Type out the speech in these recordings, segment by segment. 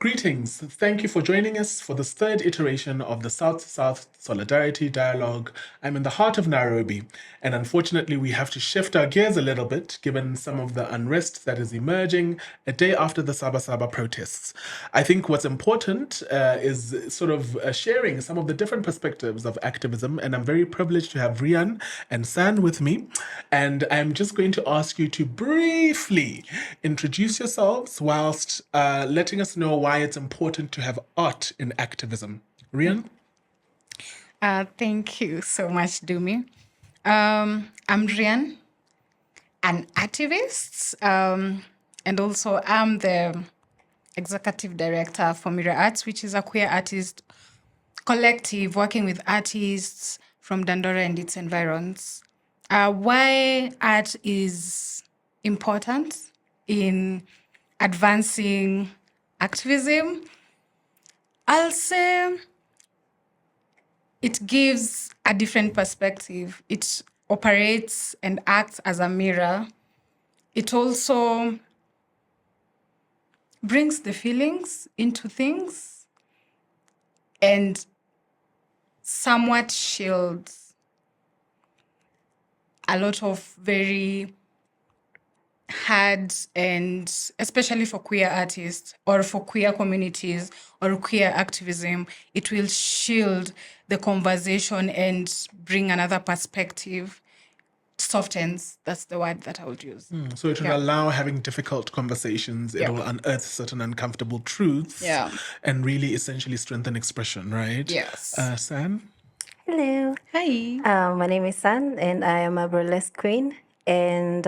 Greetings. Thank you for joining us for this third iteration of the South-to-South Solidarity Dialogue. I'm in the heart of Nairobi, and unfortunately we have to shift our gears a little bit given some of the unrest that is emerging a day after the Saba protests. I think what's important is sort of sharing some of the different perspectives of activism, and I'm very privileged to have Rian and San with me. And I'm just going to ask you to briefly introduce yourselves whilst letting us know why it's important to have art in activism. Rian? Thank you so much, Dumi. I'm Rian, an activist, and also I'm the executive director for Mirror Arts, which is a queer artist collective working with artists from Dandora and its environs. Why art is important in advancing activism? I'll say it gives a different perspective. It operates and acts as a mirror. It also brings the feelings into things and somewhat shields a lot of very hard, and especially for queer artists or for queer communities or queer activism, it will shield the conversation and bring another perspective. Softens, that's the word that I would use. So it will allow having difficult conversations. It will unearth certain uncomfortable truths and really essentially strengthen expression, right? Yes. San? Hello. Hi. My name is San, and I am a burlesque queen. And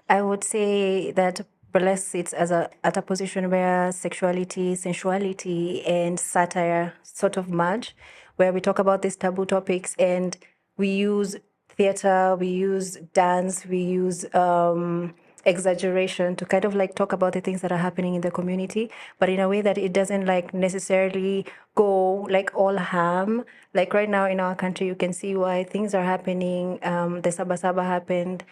I would say that burlesque sits at a position where sexuality, sensuality, and satire sort of merge, where we talk about these taboo topics and we use theater, we use dance, we use exaggeration to kind of like talk about the things that are happening in the community, but in a way that it doesn't like necessarily go like all ham. Like right now in our country, you can see why things are happening. The Saba happened,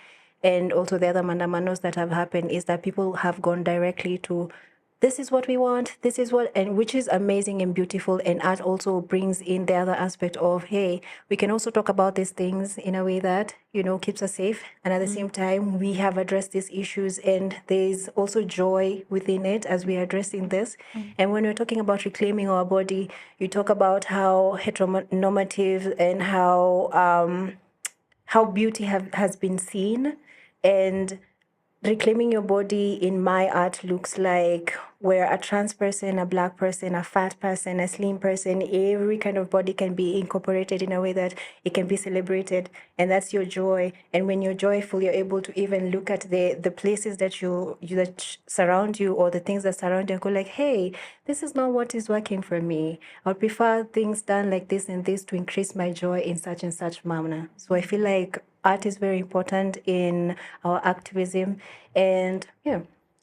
and also the other mandamanos that have happened is that people have gone directly to, this is what we want, this is what, and which is amazing and beautiful. And art also brings in the other aspect of, hey, we can also talk about these things in a way that, you know, keeps us safe. And at the same time, we have addressed these issues, and there's also joy within it as we are addressing this. And when we're talking about reclaiming our body, you talk about how heteronormative and how beauty has been seen, and reclaiming your body in my art looks like where a trans person, a black person, a fat person, a slim person, every kind of body can be incorporated in a way that it can be celebrated. And that's your joy. And when you're joyful, you're able to even look at the places that that surround you, or the things that surround you, and go like, hey, this is not what is working for me. I would prefer things done like this and this to increase my joy in such and such manner. So I feel like art is very important in our activism. And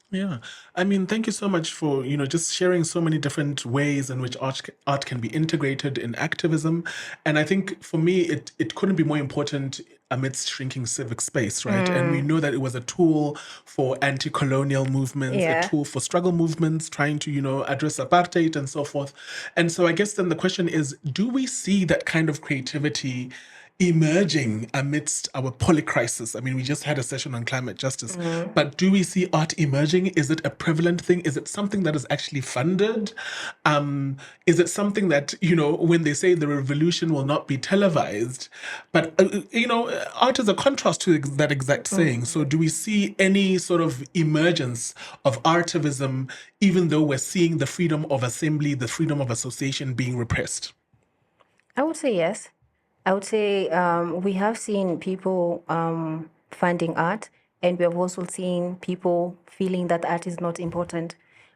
Yeah. I mean, thank you so much for, just sharing so many different ways in which art can be integrated in activism. And I think for me, it couldn't be more important amidst shrinking civic space, right? And we know that it was a tool for anti-colonial movements, a tool for struggle movements, trying to, address apartheid and so forth. And so I guess then the question is, do we see that kind of creativity emerging amidst our polycrisis? I mean, we just had a session on climate justice, but do we see art emerging? Is it a prevalent thing? Is it something that is actually funded? Is it something that, when they say the revolution will not be televised, but, art is a contrast to that exact saying. So do we see any sort of emergence of artivism, even though we're seeing the freedom of assembly, the freedom of association being repressed? I would say yes. I would say we have seen people funding art, and we have also seen people feeling that art is not important.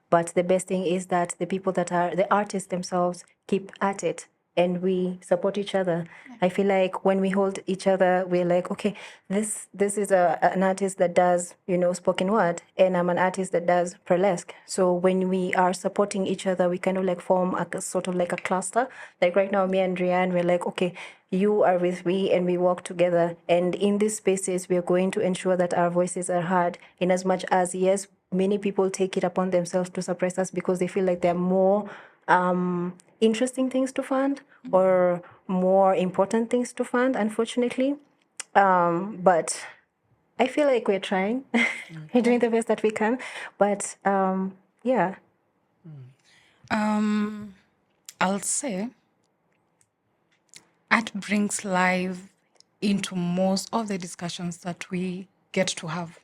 But the best thing is that the people that are the artists themselves keep at it, and we support each other. I feel like when we hold each other, we're like, okay, this is an artist that does, spoken word, and I'm an artist that does burlesque. So when we are supporting each other, we kind of like form a sort of like a cluster. Like right now, me and Rianne, we're like, okay, you are with me, and we work together. And in these spaces, we are going to ensure that our voices are heard, in as much as, yes, many people take it upon themselves to suppress us because they feel like there are more interesting things to fund or more important things to fund, unfortunately. But I feel like we're trying. We're doing the best that we can. But yeah. I'll say art brings life into most of the discussions that we get to have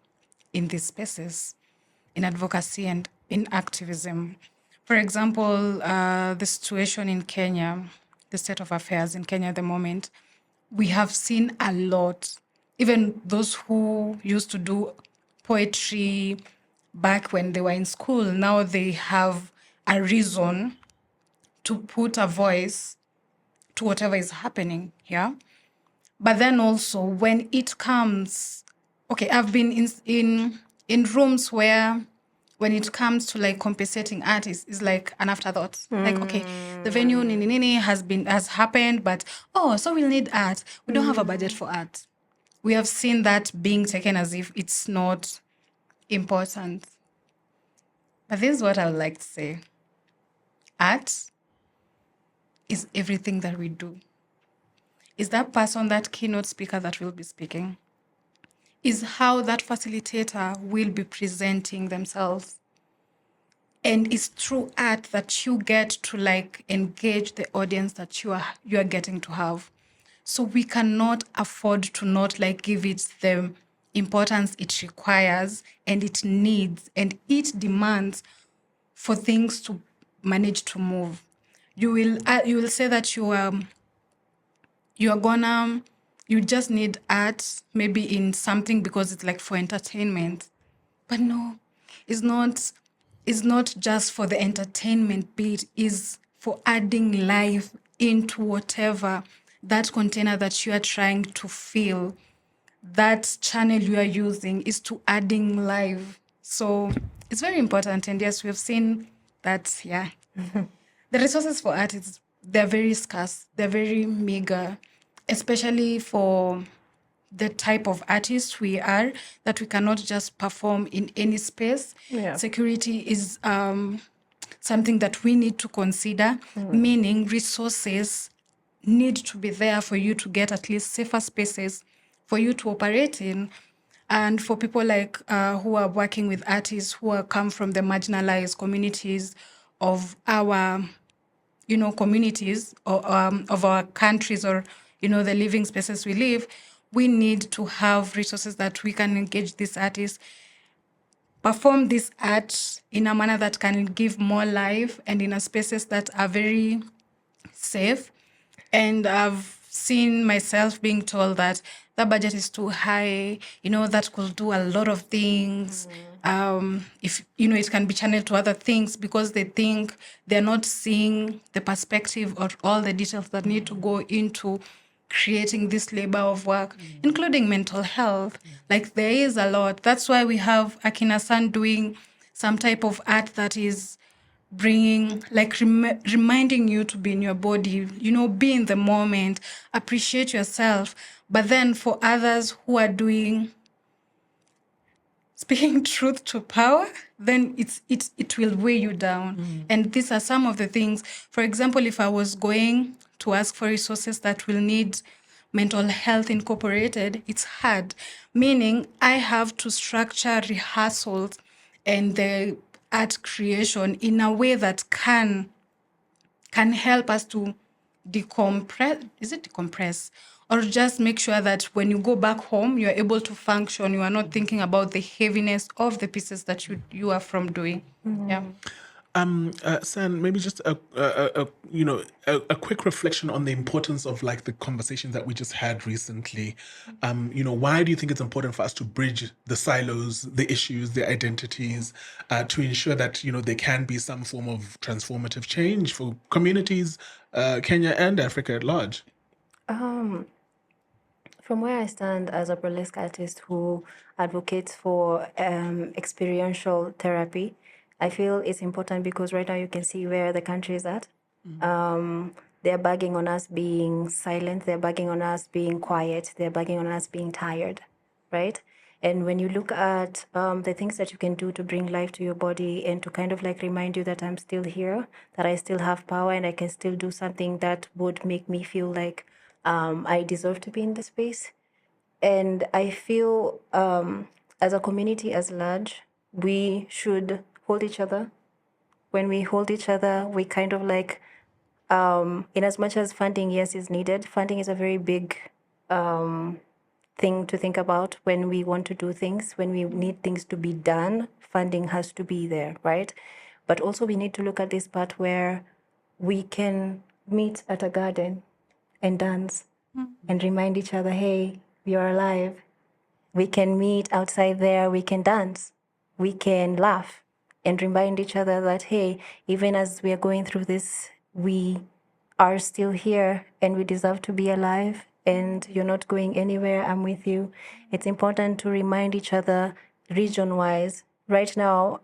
in these spaces, in advocacy and in activism. For example, the situation in Kenya, the state of affairs in Kenya at the moment, we have seen a lot. Even those who used to do poetry back when they were in school, now they have a reason to put a voice to whatever is happening here. But then also when it comes, okay, I've been in rooms where when it comes to like compensating artists, is like an afterthought. Like, okay, the venue has happened, but so we'll need art. We don't have a budget for art. We have seen that being taken as if it's not important. But this is what I would like to say. Art is everything that we do. Is that person, that keynote speaker that will be speaking? Is how that facilitator will be presenting themselves. And it's through art that you get to like engage the audience that you are getting to have. So we cannot afford to not like give it the importance it requires and it needs and it demands for things to manage to move. You will say that you just need art maybe in something because it's like for entertainment. But no, it's not just for the entertainment bit, is for adding life into whatever that container that you are trying to fill, that channel you are using is to adding life. So it's very important. And yes, we've seen that, yeah. The resources for art, they're very scarce. They're very meager, especially for the type of artists we are, that we cannot just perform in any space. Yeah. Security is something that we need to consider, meaning resources need to be there for you to get at least safer spaces for you to operate in. And for people like who are working with artists who come from the marginalized communities of our communities or of our countries, or the living spaces we live, we need to have resources that we can engage these artists, perform this art in a manner that can give more life and in a spaces that are very safe. And I've seen myself being told that the budget is too high, that could do a lot of things. If, it can be channeled to other things, because they think they're not seeing the perspective or all the details that need to go into creating this labor of work, including mental health. Like, there is a lot. That's why we have Akina-san doing some type of art that is bringing, like, reminding you to be in your body, be in the moment, appreciate yourself. But then for others who are doing speaking truth to power, then it will weigh you down. And these are some of the things. For example, if I was going to ask for resources that will need mental health incorporated, it's hard. Meaning I have to structure rehearsals and the art creation in a way that can help us to decompress. Is it decompress? Or just make sure that when you go back home, you're able to function. You are not thinking about the heaviness of the pieces that you are from doing. Yeah. San, maybe just a quick reflection on the importance of like the conversations that we just had recently. Why do you think it's important for us to bridge the silos, the issues, the identities, to ensure that there can be some form of transformative change for communities, Kenya and Africa at large? From where I stand as a burlesque artist who advocates for experiential therapy, I feel it's important because right now you can see where the country is at. They're bagging on us being silent. They're bagging on us being quiet. They're bagging on us being tired, right? And when you look at the things that you can do to bring life to your body and to kind of like remind you that I'm still here, that I still have power and I can still do something that would make me feel like I deserve to be in the space. And I feel as a community as large, we should hold each other. When we hold each other, we kind of like, in as much as funding, yes, is needed, funding is a very big thing to think about when we want to do things, when we need things to be done, funding has to be there, right? But also we need to look at this part where we can meet at a garden and dance and remind each other, hey, you're alive. We can meet outside there, we can dance, we can laugh and remind each other that, hey, even as we are going through this, we are still here and we deserve to be alive and you're not going anywhere. I'm with you. It's important to remind each other region wise. Right now,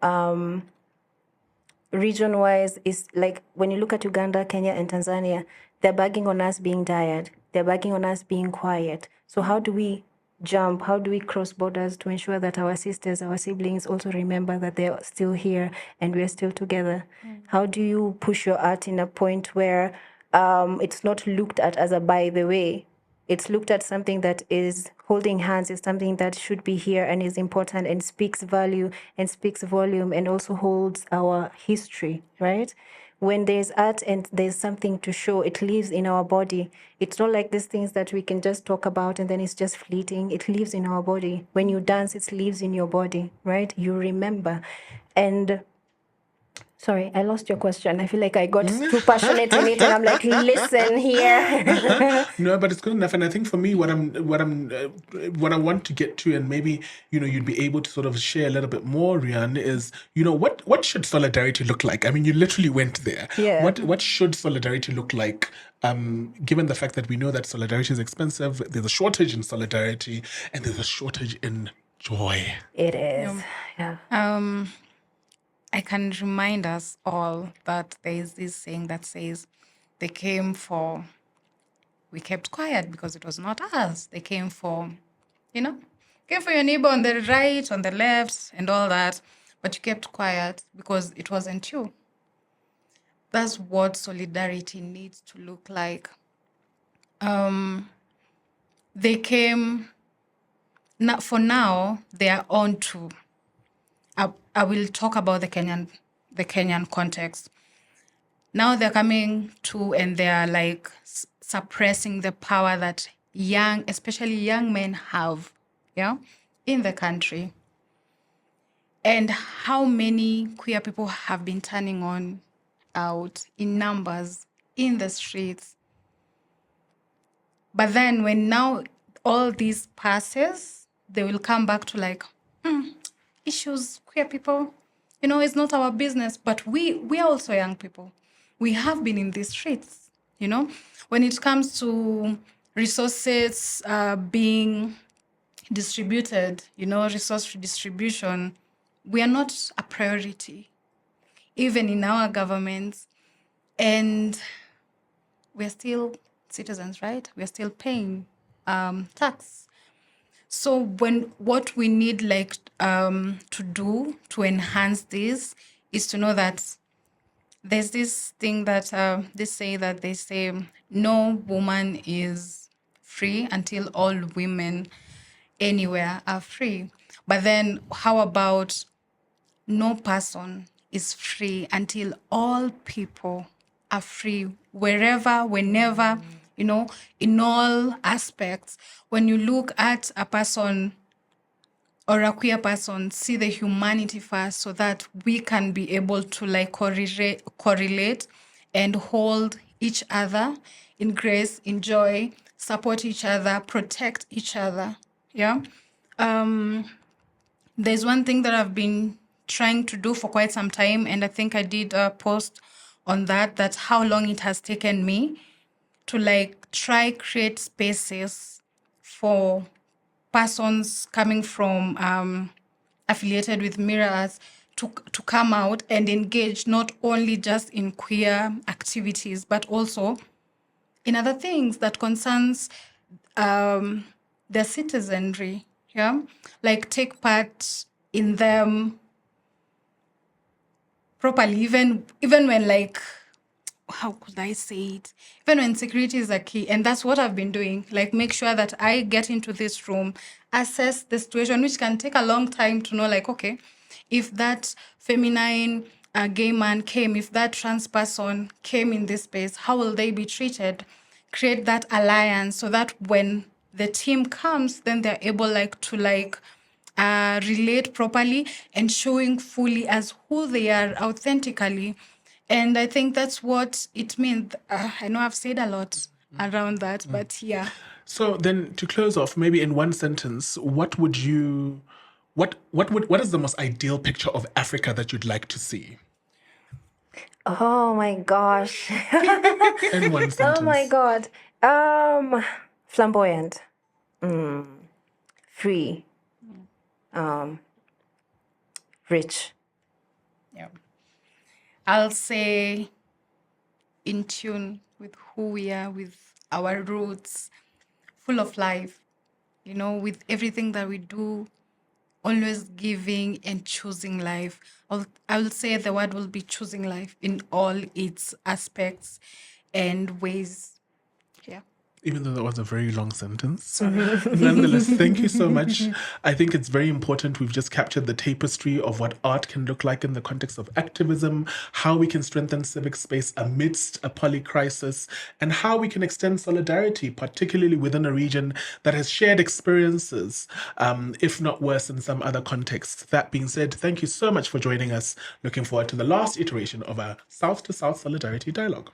region wise is like when you look at Uganda, Kenya, and Tanzania, they're bagging on us being tired, they're bagging on us being quiet. So, how do we jump? How do we cross borders to ensure that our sisters, our siblings also remember that they're still here and we're still together? How do you push your art in a point where it's not looked at as a by the way? It's looked at something that is holding hands, is something that should be here and is important and speaks value and speaks volume and also holds our history, right? When there's art and there's something to show, it lives in our body. It's not like these things that we can just talk about and then it's just fleeting. It lives in our body. When you dance, it lives in your body, right? You remember. And sorry, I lost your question. I feel like I got too passionate in it, and I'm like, listen here. No, but it's good enough. And I think for me, what I want to get to, and maybe you'd be able to sort of share a little bit more, Rian, is what should solidarity look like? I mean, you literally went there. Yeah. What should solidarity look like? Given the fact that we know that solidarity is expensive, there's a shortage in solidarity, and there's a shortage in joy. It is. Yeah. I can remind us all that there is this saying that says, they came for, we kept quiet because it was not us. They came for, came for your neighbor on the right, on the left, and all that. But you kept quiet because it wasn't you. That's what solidarity needs to look like. They came, for now, they are on to, I will talk about the Kenyan context. Now they're coming to and they're like suppressing the power that especially young men have, in the country. And how many queer people have been turning out in numbers in the streets. But then when now all this passes, they will come back to like, issues, queer people, it's not our business. But we are also young people. We have been in these streets, When it comes to resources being distributed, resource distribution, we are not a priority, even in our governments. And we're still citizens, right? We're still paying tax. So what we need to do to enhance this is to know that there's this thing that they say no woman is free until all women anywhere are free. But then how about no person is free until all people are free, wherever, whenever, in all aspects. When you look at a person or a queer person, see the humanity first so that we can be able to correlate and hold each other in grace, in joy, support each other, protect each other. Yeah. There's one thing that I've been trying to do for quite some time, and I think I did a post on that's how long it has taken me to try create spaces for persons coming from affiliated with Mirror Arts to come out and engage not only just in queer activities, but also in other things that concerns their citizenry, Yeah, like take part in them properly, even when like, how could I say it? Even when security is a key, and that's what I've been doing. Like, make sure that I get into this room, assess the situation, which can take a long time to know. Like, okay, if that feminine gay man came, if that trans person came in this space, how will they be treated? Create that alliance so that when the team comes, then they're able like to like relate properly and showing fully as who they are authentically. And I think that's what it means. I know I've said a lot around that, but yeah. So then, to close off, maybe in one sentence, what is the most ideal picture of Africa that you'd like to see? Oh my gosh. In one sentence. Oh my God. Flamboyant. Free. Rich. Yeah. I'll say in tune with who we are, with our roots, full of life, with everything that we do, always giving and choosing life. I will say the word will be choosing life in all its aspects and ways. Yeah. Even though that was a very long sentence. Nonetheless, thank you so much. I think it's very important. We've just captured the tapestry of what art can look like in the context of activism, how we can strengthen civic space amidst a polycrisis, and how we can extend solidarity, particularly within a region that has shared experiences, if not worse in some other contexts. That being said, thank you so much for joining us. Looking forward to the last iteration of our South to South Solidarity Dialogue.